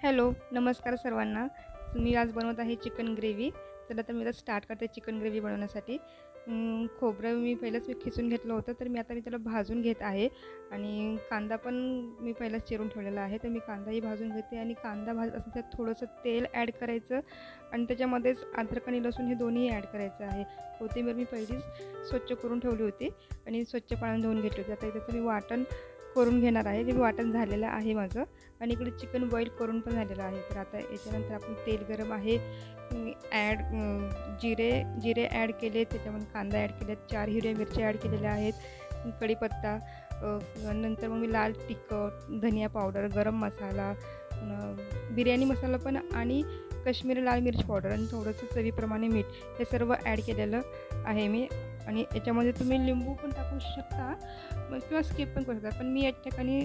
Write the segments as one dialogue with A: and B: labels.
A: Hello, नमस्कार सर्वांना. मी आज बनवत आहे चिकन ग्रेव्ही. चला तर मी आता स्टार्ट करते चिकन ग्रेव्ही बनवण्यासाठी. खोबरं पहिलंच खिसून घेतलं होतं, तर मी आता त्याला भाजून घेत आहे. आणि कांदा पण मी पहिलाच चिरून ठेवलेला आहे, तर मी कांदाही भाजून घेते. आणि कांदा भाजत असताना त्यात थोडंसं तेल ॲड करायचं आणि त्याच्यामध्येच अद्रक आणि लसूण हे दोन्ही ॲड करायचं आहे. कोथिंबीर मी पहिलीच स्वच्छ करून ठेवली होती आणि स्वच्छ पाण्याने धुवून घेतली होती. आता त्याचं मी वाटण करून घेणार आहे. ते वाटण झालेलं आहे माझं आणि इकडे चिकन बॉईल करून पण झालेलं आहे. तर आता याच्यानंतर आपण तेल गरम आहे, जिरे ॲड केले, त्याच्यामध्ये कांदा ॲड केले, 4 हिरव्या मिरच्या ॲड केलेल्या आहेत, कढीपत्ता, नंतर मग मी लाल तिखट, धनिया पावडर, गरम मसाला, बिर्याणी मसाला पण आणि काश्मीरी लाल मिर्च पावडर आणि थोडंसं चवीप्रमाणे मीठ हे सर्व ॲड केलेलं आहे मी. आणि याच्यामध्ये तुम्ही लिंबू पण टाकू शकता किंवा स्किप पण करू शकता, पण मी या ठिकाणी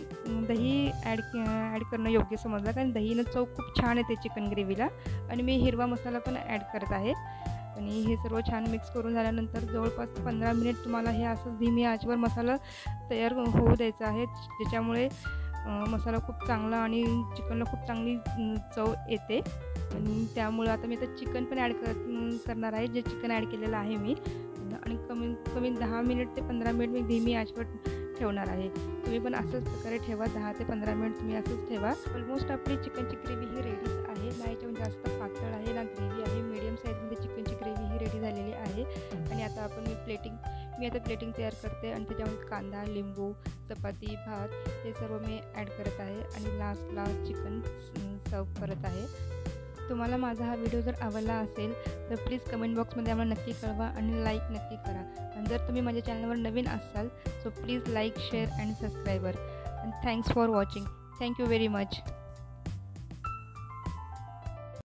A: दही ॲड करणं योग्य समजलं, कारण दहीनं चव खूप छान येते चिकन ग्रेव्हीला. आणि मी हिरवा मसाला पण ॲड करत आहे. आणि हे सर्व छान मिक्स करून झाल्यानंतर जवळपास 15 मिनिट तुम्हाला हे असं धीमी आचेवर मसाला तयार होऊ द्यायचा आहे, ज्याच्यामुळे मसाला खूप चांगला आणि चिकनला खूप चांगली चव येते. आणि त्यामुळे आता मी आता चिकन पण ॲड करणार आहे, जे चिकन ॲड केलेलं आहे मी. आणि कमीत कमी 10 मिनिट ते 15 मिनिट मी धीमी आचेवर ठेवणार आहे. तुम्ही पण असंच प्रकारे ठेवा, 10 ते 15 मिनिट तुम्ही असंच ठेवा. ऑलमोस्ट आपली चिकनची ग्रेव्ही ही रेडीच आहे. ना याच्यामध्ये जास्त पातळ आहे ना ग्रेव्ही आहे, मीडियम साईजमध्ये चिकनची ग्रेव्ही ही रेडी झालेली आहे. आणि आता आपण मी आता प्लेटिंग तयार करते आणि त्याच्यामध्ये कांदा, लिंबू, चपाती, भात हे सर्व मी ॲड करत आहे आणि लास्टला चिकन सर्व करत आहे. तुम्हाला माझा हा व्हिडिओ जर आवडला असेल तर प्लीज कमेंट बॉक्समध्ये आम्हाला नक्की कळवा आणि लाईक नक्की करा. आणि जर तुम्ही माझ्या चॅनलवर नवीन असाल so please like, share and subscriber. And thanks for watching. Thank you very much.